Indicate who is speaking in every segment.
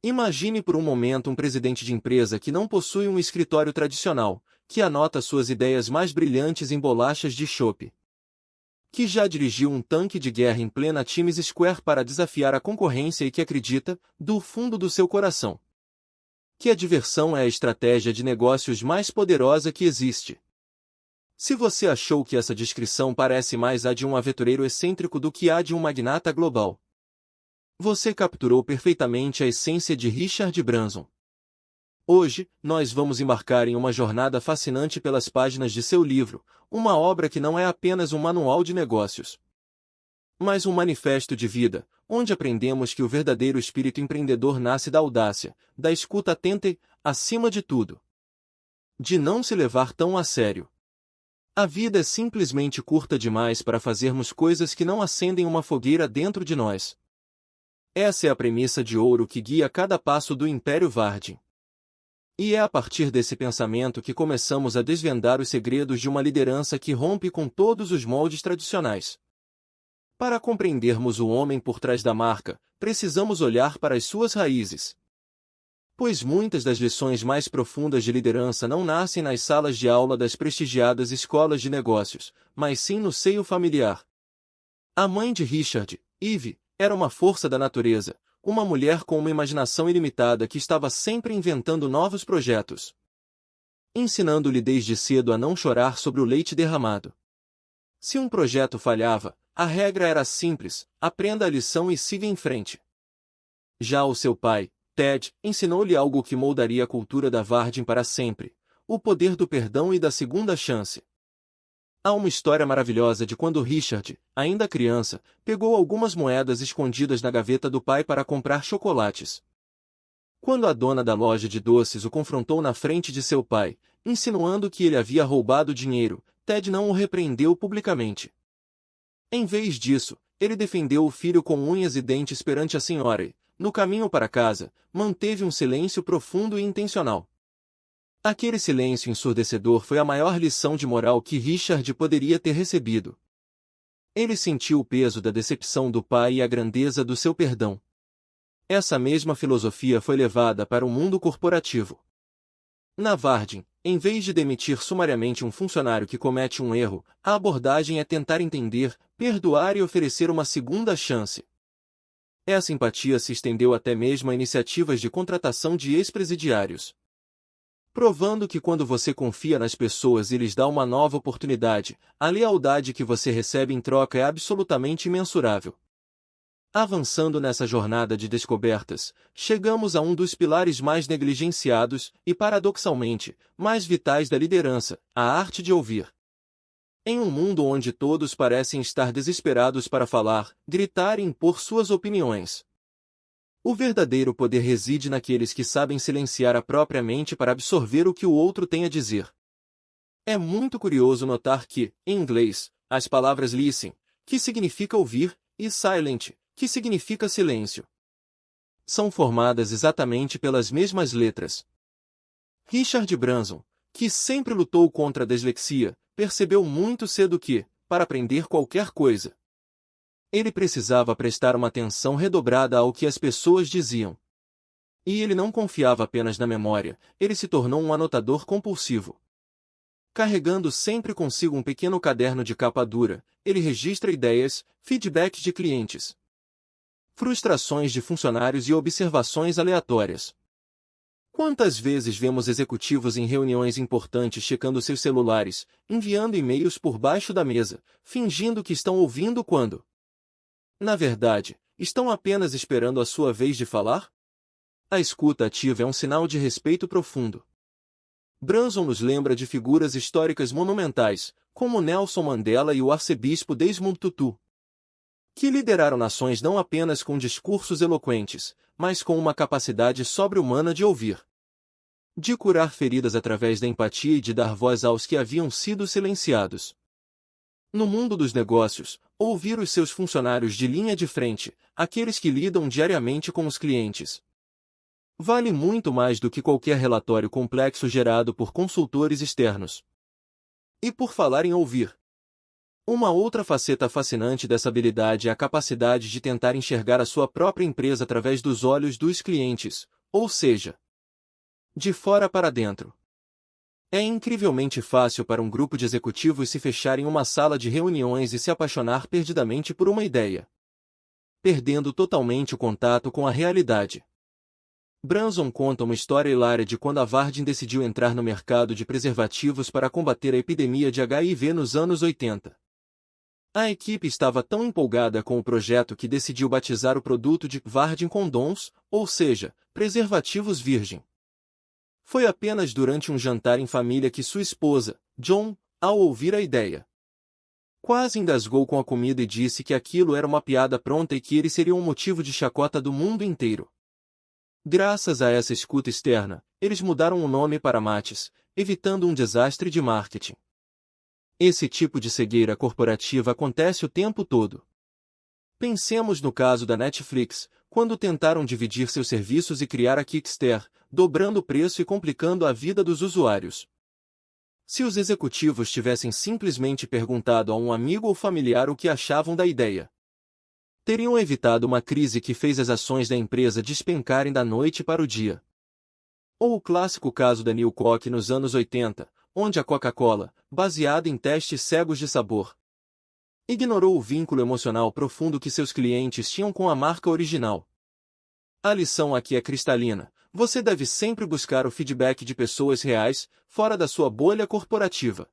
Speaker 1: Imagine por um momento um presidente de empresa que não possui um escritório tradicional, que anota suas ideias mais brilhantes em bolachas de chope. Que já dirigiu um tanque de guerra em plena Times Square para desafiar a concorrência e que acredita, do fundo do seu coração, que a diversão é a estratégia de negócios mais poderosa que existe. Se você achou que essa descrição parece mais a de um aventureiro excêntrico do que a de um magnata global, você capturou perfeitamente a essência de Richard Branson. Hoje, nós vamos embarcar em uma jornada fascinante pelas páginas de seu livro, uma obra que não é apenas um manual de negócios, mas um manifesto de vida, onde aprendemos que o verdadeiro espírito empreendedor nasce da audácia, da escuta atenta e, acima de tudo, de não se levar tão a sério. A vida é simplesmente curta demais para fazermos coisas que não acendem uma fogueira dentro de nós. Essa é a premissa de ouro que guia cada passo do Império Vardin. E é a partir desse pensamento que começamos a desvendar os segredos de uma liderança que rompe com todos os moldes tradicionais. Para compreendermos o homem por trás da marca, precisamos olhar para as suas raízes. Pois muitas das lições mais profundas de liderança não nascem nas salas de aula das prestigiadas escolas de negócios, mas sim no seio familiar. A mãe de Richard, Eve, era uma força da natureza, uma mulher com uma imaginação ilimitada que estava sempre inventando novos projetos, ensinando-lhe desde cedo a não chorar sobre o leite derramado. Se um projeto falhava, a regra era simples: aprenda a lição e siga em frente. Já o seu pai, Ted, ensinou-lhe algo que moldaria a cultura da Vardin para sempre: o poder do perdão e da segunda chance. Há uma história maravilhosa de quando Richard, ainda criança, pegou algumas moedas escondidas na gaveta do pai para comprar chocolates. Quando a dona da loja de doces o confrontou na frente de seu pai, insinuando que ele havia roubado dinheiro, Ted não o repreendeu publicamente. Em vez disso, ele defendeu o filho com unhas e dentes perante a senhora e, no caminho para casa, manteve um silêncio profundo e intencional. Aquele silêncio ensurdecedor foi a maior lição de moral que Richard poderia ter recebido. Ele sentiu o peso da decepção do pai e a grandeza do seu perdão. Essa mesma filosofia foi levada para o mundo corporativo. Na Vardin, em vez de demitir sumariamente um funcionário que comete um erro, a abordagem é tentar entender, perdoar e oferecer uma segunda chance. Essa empatia se estendeu até mesmo a iniciativas de contratação de ex-presidiários, provando que quando você confia nas pessoas e lhes dá uma nova oportunidade, a lealdade que você recebe em troca é absolutamente imensurável. Avançando nessa jornada de descobertas, chegamos a um dos pilares mais negligenciados e, paradoxalmente, mais vitais da liderança: a arte de ouvir. Em um mundo onde todos parecem estar desesperados para falar, gritar e impor suas opiniões, o verdadeiro poder reside naqueles que sabem silenciar a própria mente para absorver o que o outro tem a dizer. É muito curioso notar que, em inglês, as palavras listen, que significa ouvir, e silent, que significa silêncio, são formadas exatamente pelas mesmas letras. Richard Branson, que sempre lutou contra a dislexia, percebeu muito cedo que, para aprender qualquer coisa, ele precisava prestar uma atenção redobrada ao que as pessoas diziam. E ele não confiava apenas na memória, ele se tornou um anotador compulsivo. Carregando sempre consigo um pequeno caderno de capa dura, ele registra ideias, feedbacks de clientes, frustrações de funcionários e observações aleatórias. Quantas vezes vemos executivos em reuniões importantes checando seus celulares, enviando e-mails por baixo da mesa, fingindo que estão ouvindo quando, na verdade, estão apenas esperando a sua vez de falar? A escuta ativa é um sinal de respeito profundo. Branson nos lembra de figuras históricas monumentais, como Nelson Mandela e o arcebispo Desmond Tutu, que lideraram nações não apenas com discursos eloquentes, mas com uma capacidade sobre-humana de ouvir, de curar feridas através da empatia e de dar voz aos que haviam sido silenciados. No mundo dos negócios, ouvir os seus funcionários de linha de frente, aqueles que lidam diariamente com os clientes, vale muito mais do que qualquer relatório complexo gerado por consultores externos. E por falar em ouvir, uma outra faceta fascinante dessa habilidade é a capacidade de tentar enxergar a sua própria empresa através dos olhos dos clientes, ou seja, de fora para dentro. É incrivelmente fácil para um grupo de executivos se fechar em uma sala de reuniões e se apaixonar perdidamente por uma ideia, perdendo totalmente o contato com a realidade. Branson conta uma história hilária de quando a Virgin decidiu entrar no mercado de preservativos para combater a epidemia de HIV nos anos 80. A equipe estava tão empolgada com o projeto que decidiu batizar o produto de Virgin Condoms, ou seja, preservativos virgem. Foi apenas durante um jantar em família que sua esposa, John, ao ouvir a ideia, quase engasgou com a comida e disse que aquilo era uma piada pronta e que ele seria um motivo de chacota do mundo inteiro. Graças a essa escuta externa, eles mudaram o nome para Mates, evitando um desastre de marketing. Esse tipo de cegueira corporativa acontece o tempo todo. Pensemos no caso da Netflix, quando tentaram dividir seus serviços e criar a Kickstarter, dobrando o preço e complicando a vida dos usuários. Se os executivos tivessem simplesmente perguntado a um amigo ou familiar o que achavam da ideia, teriam evitado uma crise que fez as ações da empresa despencarem da noite para o dia. Ou o clássico caso da New Coke nos anos 80, onde a Coca-Cola, baseada em testes cegos de sabor, ignorou o vínculo emocional profundo que seus clientes tinham com a marca original. A lição aqui é cristalina: você deve sempre buscar o feedback de pessoas reais, fora da sua bolha corporativa.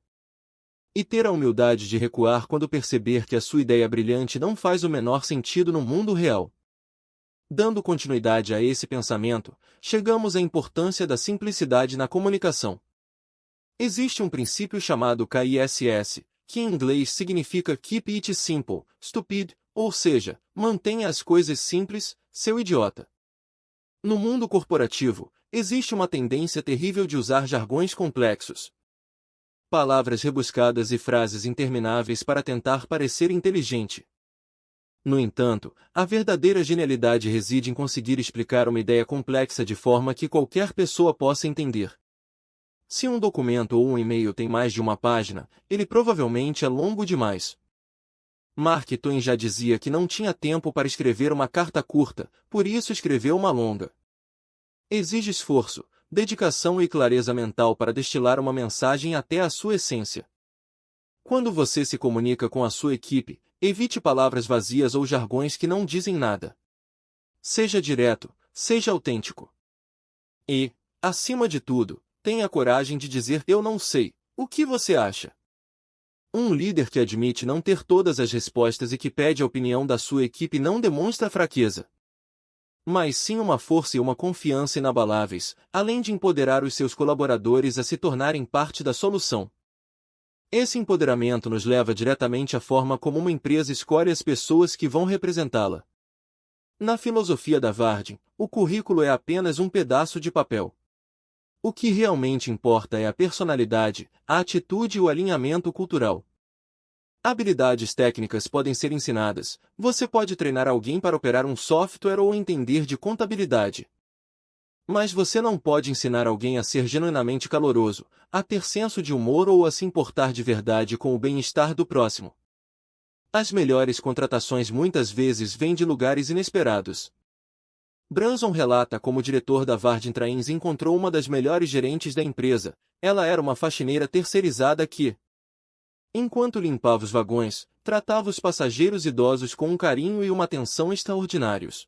Speaker 1: E ter a humildade de recuar quando perceber que a sua ideia brilhante não faz o menor sentido no mundo real. Dando continuidade a esse pensamento, chegamos à importância da simplicidade na comunicação. Existe um princípio chamado KISS, que em inglês significa Keep It Simple, Stupid, ou seja, mantenha as coisas simples, seu idiota. No mundo corporativo, existe uma tendência terrível de usar jargões complexos, palavras rebuscadas e frases intermináveis para tentar parecer inteligente. No entanto, a verdadeira genialidade reside em conseguir explicar uma ideia complexa de forma que qualquer pessoa possa entender. Se um documento ou um e-mail tem mais de uma página, ele provavelmente é longo demais. Mark Twain já dizia que não tinha tempo para escrever uma carta curta, por isso escreveu uma longa. Exige esforço, dedicação e clareza mental para destilar uma mensagem até a sua essência. Quando você se comunica com a sua equipe, evite palavras vazias ou jargões que não dizem nada. Seja direto, seja autêntico. E, acima de tudo, tenha coragem de dizer "eu não sei, o que você acha?". Um líder que admite não ter todas as respostas e que pede a opinião da sua equipe não demonstra fraqueza, mas sim uma força e uma confiança inabaláveis, além de empoderar os seus colaboradores a se tornarem parte da solução. Esse empoderamento nos leva diretamente à forma como uma empresa escolhe as pessoas que vão representá-la. Na filosofia da Virgin, o currículo é apenas um pedaço de papel. O que realmente importa é a personalidade, a atitude e o alinhamento cultural. Habilidades técnicas podem ser ensinadas. Você pode treinar alguém para operar um software ou entender de contabilidade. Mas você não pode ensinar alguém a ser genuinamente caloroso, a ter senso de humor ou a se importar de verdade com o bem-estar do próximo. As melhores contratações muitas vezes vêm de lugares inesperados. Branson relata como o diretor da Virgin Trains encontrou uma das melhores gerentes da empresa. Ela era uma faxineira terceirizada que, enquanto limpava os vagões, tratava os passageiros idosos com um carinho e uma atenção extraordinários.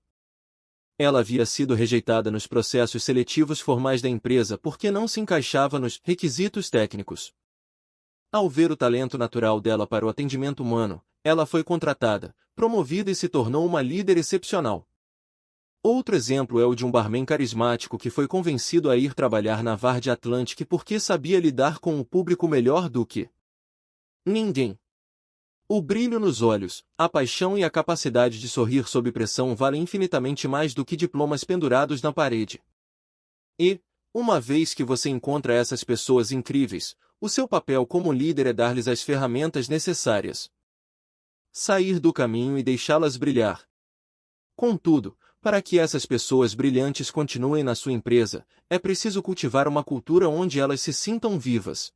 Speaker 1: Ela havia sido rejeitada nos processos seletivos formais da empresa porque não se encaixava nos requisitos técnicos. Ao ver o talento natural dela para o atendimento humano, ela foi contratada, promovida e se tornou uma líder excepcional. Outro exemplo é o de um barman carismático que foi convencido a ir trabalhar na Virgin Atlantic porque sabia lidar com o público melhor do que ninguém. O brilho nos olhos, a paixão e a capacidade de sorrir sob pressão valem infinitamente mais do que diplomas pendurados na parede. E, uma vez que você encontra essas pessoas incríveis, o seu papel como líder é dar-lhes as ferramentas necessárias. Sair do caminho e deixá-las brilhar. Contudo, para que essas pessoas brilhantes continuem na sua empresa, é preciso cultivar uma cultura onde elas se sintam vivas.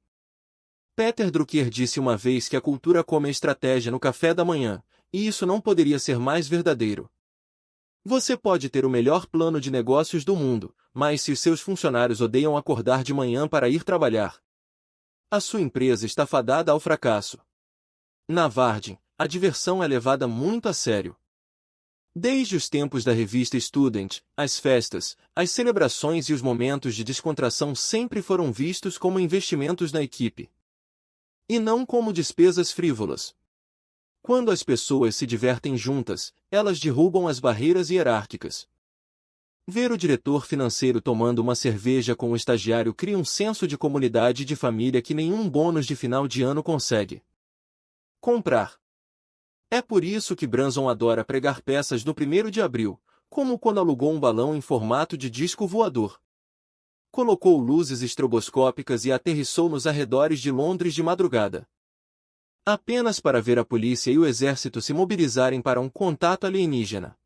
Speaker 1: Peter Drucker disse uma vez que a cultura come a estratégia no café da manhã, e isso não poderia ser mais verdadeiro. Você pode ter o melhor plano de negócios do mundo, mas se os seus funcionários odeiam acordar de manhã para ir trabalhar, a sua empresa está fadada ao fracasso. Na Vardin, a diversão é levada muito a sério. Desde os tempos da revista Student, as festas, as celebrações e os momentos de descontração sempre foram vistos como investimentos na equipe, e não como despesas frívolas. Quando as pessoas se divertem juntas, elas derrubam as barreiras hierárquicas. Ver o diretor financeiro tomando uma cerveja com o estagiário cria um senso de comunidade e de família que nenhum bônus de final de ano consegue comprar. É por isso que Branson adora pregar peças no 1º de abril, como quando alugou um balão em formato de disco voador. Colocou luzes estroboscópicas e aterrissou nos arredores de Londres de madrugada, apenas para ver a polícia e o exército se mobilizarem para um contato alienígena.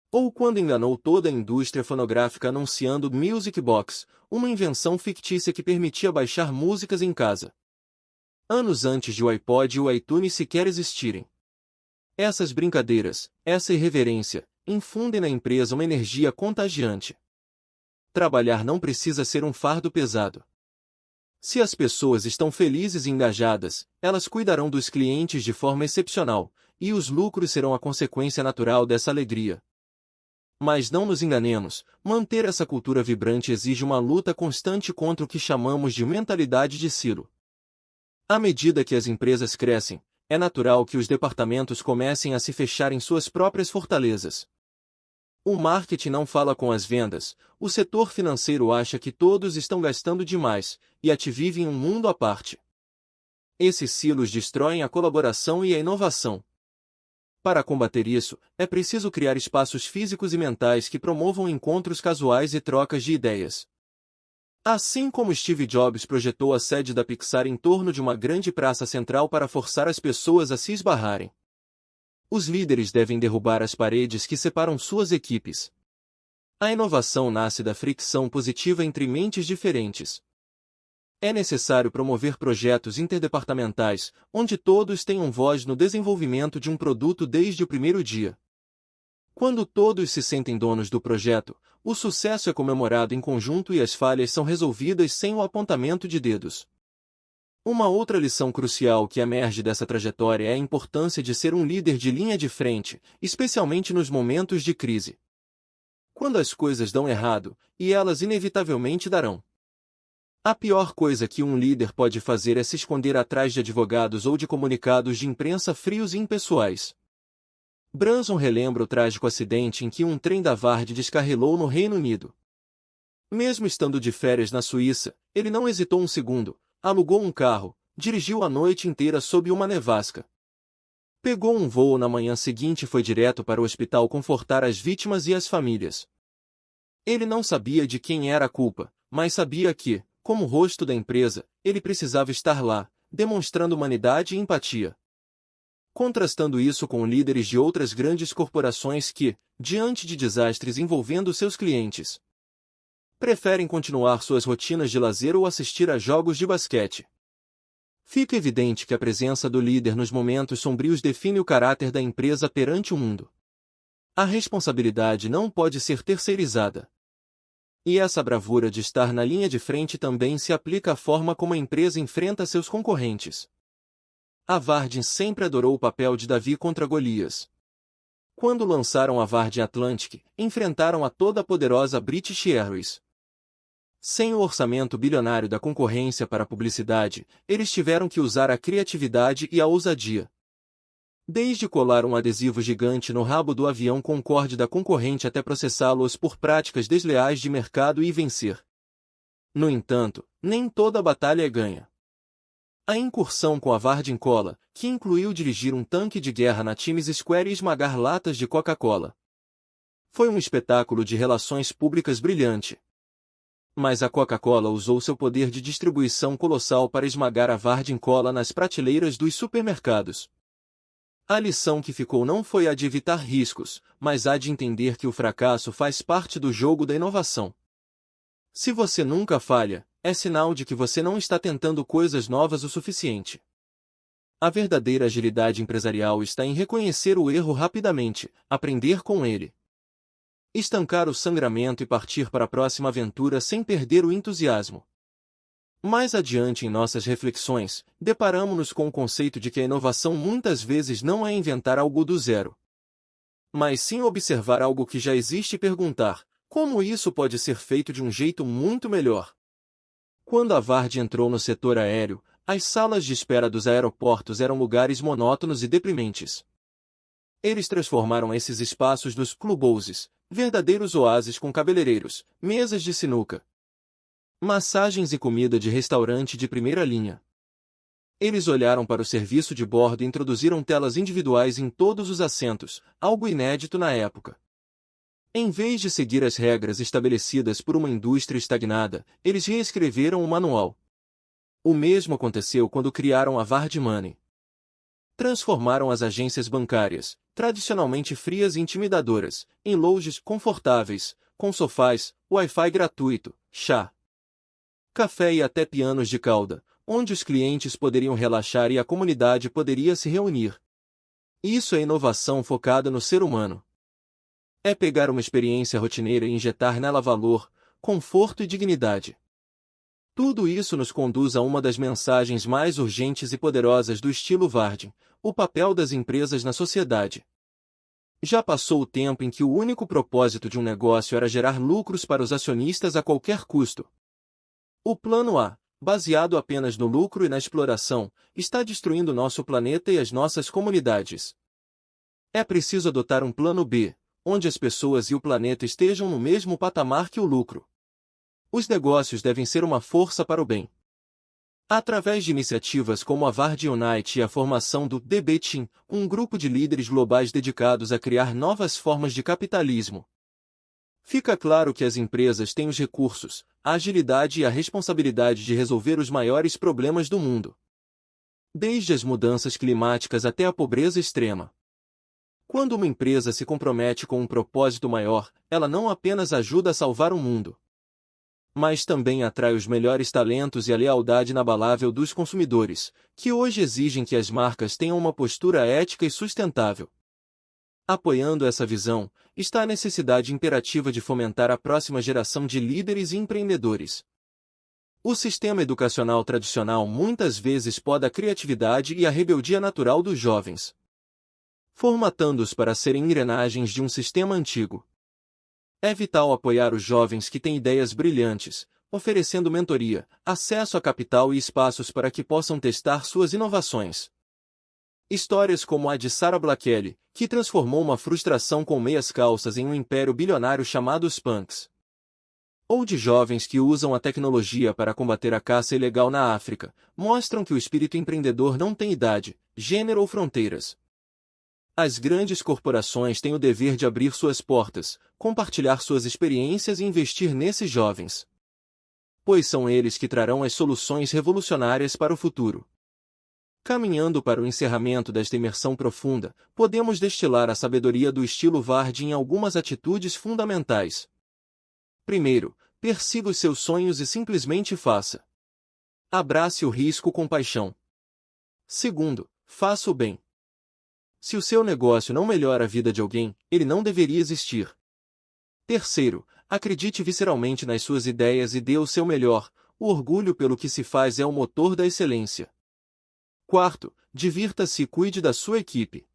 Speaker 1: Ou quando enganou toda a indústria fonográfica anunciando Music Box, uma invenção fictícia que permitia baixar músicas em casa, anos antes de o iPod e o iTunes sequer existirem. Essas brincadeiras, essa irreverência, infundem na empresa uma energia contagiante. Trabalhar não precisa ser um fardo pesado. Se as pessoas estão felizes e engajadas, elas cuidarão dos clientes de forma excepcional, e os lucros serão a consequência natural dessa alegria. Mas não nos enganemos, manter essa cultura vibrante exige uma luta constante contra o que chamamos de mentalidade de silo. À medida que as empresas crescem, é natural que os departamentos comecem a se fechar em suas próprias fortalezas. O marketing não fala com as vendas, o setor financeiro acha que todos estão gastando demais, e a TI vive em um mundo à parte. Esses silos destroem a colaboração e a inovação. Para combater isso, é preciso criar espaços físicos e mentais que promovam encontros casuais e trocas de ideias. Assim como Steve Jobs projetou a sede da Pixar em torno de uma grande praça central para forçar as pessoas a se esbarrarem, os líderes devem derrubar as paredes que separam suas equipes. A inovação nasce da fricção positiva entre mentes diferentes. É necessário promover projetos interdepartamentais, onde todos tenham voz no desenvolvimento de um produto desde o primeiro dia. Quando todos se sentem donos do projeto, o sucesso é comemorado em conjunto e as falhas são resolvidas sem o apontamento de dedos. Uma outra lição crucial que emerge dessa trajetória é a importância de ser um líder de linha de frente, especialmente nos momentos de crise. Quando as coisas dão errado, e elas inevitavelmente darão, a pior coisa que um líder pode fazer é se esconder atrás de advogados ou de comunicados de imprensa frios e impessoais. Branson relembra o trágico acidente em que um trem da Vard descarrilou no Reino Unido. Mesmo estando de férias na Suíça, ele não hesitou um segundo, alugou um carro, dirigiu a noite inteira sob uma nevasca. Pegou um voo na manhã seguinte e foi direto para o hospital confortar as vítimas e as famílias. Ele não sabia de quem era a culpa, mas sabia que, como rosto da empresa, ele precisava estar lá, demonstrando humanidade e empatia. Contrastando isso com líderes de outras grandes corporações que, diante de desastres envolvendo seus clientes, preferem continuar suas rotinas de lazer ou assistir a jogos de basquete. Fica evidente que a presença do líder nos momentos sombrios define o caráter da empresa perante o mundo. A responsabilidade não pode ser terceirizada. E essa bravura de estar na linha de frente também se aplica à forma como a empresa enfrenta seus concorrentes. A Vardin sempre adorou o papel de Davi contra Golias. Quando lançaram a Vardin Atlantic, enfrentaram a toda a poderosa British Airways. Sem o orçamento bilionário da concorrência para a publicidade, eles tiveram que usar a criatividade e a ousadia. Desde colar um adesivo gigante no rabo do avião Concorde da concorrente até processá-los por práticas desleais de mercado e vencer. No entanto, nem toda a batalha é ganha. A incursão com a Vardin Cola, que incluiu dirigir um tanque de guerra na Times Square e esmagar latas de Coca-Cola, foi um espetáculo de relações públicas brilhante. Mas a Coca-Cola usou seu poder de distribuição colossal para esmagar a Vardin Cola nas prateleiras dos supermercados. A lição que ficou não foi a de evitar riscos, mas a de entender que o fracasso faz parte do jogo da inovação. Se você nunca falha, é sinal de que você não está tentando coisas novas o suficiente. A verdadeira agilidade empresarial está em reconhecer o erro rapidamente, aprender com ele, estancar o sangramento e partir para a próxima aventura sem perder o entusiasmo. Mais adiante em nossas reflexões, deparamo-nos com o conceito de que a inovação muitas vezes não é inventar algo do zero, mas sim observar algo que já existe e perguntar, como isso pode ser feito de um jeito muito melhor? Quando a Vard entrou no setor aéreo, as salas de espera dos aeroportos eram lugares monótonos e deprimentes. Eles transformaram esses espaços nos clubhouses, verdadeiros oásis com cabeleireiros, mesas de sinuca, massagens e comida de restaurante de primeira linha. Eles olharam para o serviço de bordo e introduziram telas individuais em todos os assentos, algo inédito na época. Em vez de seguir as regras estabelecidas por uma indústria estagnada, eles reescreveram o manual. O mesmo aconteceu quando criaram a Vard Money. Transformaram as agências bancárias, tradicionalmente frias e intimidadoras, em lojas confortáveis, com sofás, Wi-Fi gratuito, chá, café e até pianos de cauda, onde os clientes poderiam relaxar e a comunidade poderia se reunir. Isso é inovação focada no ser humano. É pegar uma experiência rotineira e injetar nela valor, conforto e dignidade. Tudo isso nos conduz a uma das mensagens mais urgentes e poderosas do estilo Vard, o papel das empresas na sociedade. Já passou o tempo em que o único propósito de um negócio era gerar lucros para os acionistas a qualquer custo. O plano A, baseado apenas no lucro e na exploração, está destruindo nosso planeta e as nossas comunidades. É preciso adotar um plano B, onde as pessoas e o planeta estejam no mesmo patamar que o lucro. Os negócios devem ser uma força para o bem. Através de iniciativas como a Vard Unite e a formação do DB Team, um grupo de líderes globais dedicados a criar novas formas de capitalismo, fica claro que as empresas têm os recursos, a agilidade e a responsabilidade de resolver os maiores problemas do mundo, desde as mudanças climáticas até a pobreza extrema. Quando uma empresa se compromete com um propósito maior, ela não apenas ajuda a salvar o mundo, mas também atrai os melhores talentos e a lealdade inabalável dos consumidores, que hoje exigem que as marcas tenham uma postura ética e sustentável. Apoiando essa visão, está a necessidade imperativa de fomentar a próxima geração de líderes e empreendedores. O sistema educacional tradicional muitas vezes poda a criatividade e a rebeldia natural dos jovens, formatando-os para serem engrenagens de um sistema antigo. É vital apoiar os jovens que têm ideias brilhantes, oferecendo mentoria, acesso a capital e espaços para que possam testar suas inovações. Histórias como a de Sarah Blakely, que transformou uma frustração com meias calças em um império bilionário chamado os punks. Ou de jovens que usam a tecnologia para combater a caça ilegal na África, mostram que o espírito empreendedor não tem idade, gênero ou fronteiras. As grandes corporações têm o dever de abrir suas portas, compartilhar suas experiências e investir nesses jovens, pois são eles que trarão as soluções revolucionárias para o futuro. Caminhando para o encerramento desta imersão profunda, podemos destilar a sabedoria do estilo Vard em algumas atitudes fundamentais. Primeiro, persiga os seus sonhos e simplesmente faça. Abrace o risco com paixão. Segundo, faça o bem. Se o seu negócio não melhora a vida de alguém, ele não deveria existir. Terceiro, acredite visceralmente nas suas ideias e dê o seu melhor. O orgulho pelo que se faz é o motor da excelência. Quarto, divirta-se e cuide da sua equipe.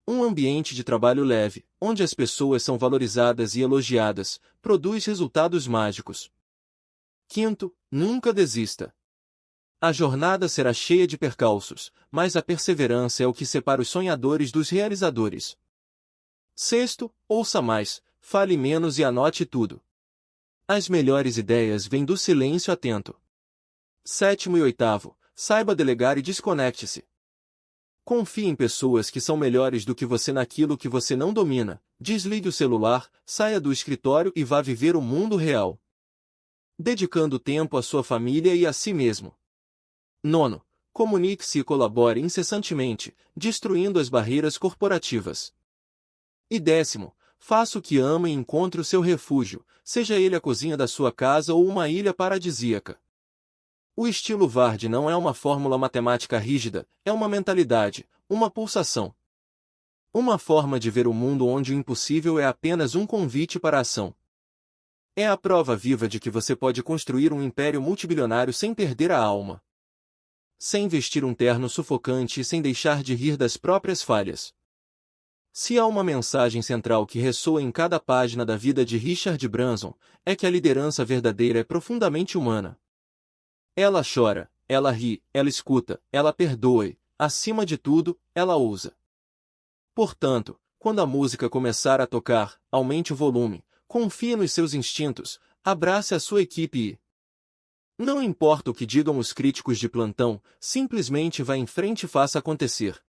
Speaker 1: Um ambiente de trabalho leve, onde as pessoas são valorizadas e elogiadas, produz resultados mágicos. Quinto, nunca desista. A jornada será cheia de percalços, mas a perseverança é o que separa os sonhadores dos realizadores. Sexto, ouça mais, fale menos e anote tudo. As melhores ideias vêm do silêncio atento. Sétimo e oitavo, saiba delegar e desconecte-se. Confie em pessoas que são melhores do que você naquilo que você não domina, desligue o celular, saia do escritório e vá viver o mundo real, dedicando tempo à sua família e a si mesmo. Nono, comunique-se e colabore incessantemente, destruindo as barreiras corporativas. E décimo, faça o que ama e encontre o seu refúgio, seja ele a cozinha da sua casa ou uma ilha paradisíaca. O estilo Vard não é uma fórmula matemática rígida, é uma mentalidade, uma pulsação. Uma forma de ver o mundo onde o impossível é apenas um convite para a ação. É a prova viva de que você pode construir um império multibilionário sem perder a alma. Sem vestir um terno sufocante e sem deixar de rir das próprias falhas. Se há uma mensagem central que ressoa em cada página da vida de Richard Branson, é que a liderança verdadeira é profundamente humana. Ela chora, ela ri, ela escuta, ela perdoa e, acima de tudo, ela ousa. Portanto, quando a música começar a tocar, aumente o volume, confie nos seus instintos, abrace a sua equipe e... Não importa o que digam os críticos de plantão, simplesmente vá em frente e faça acontecer.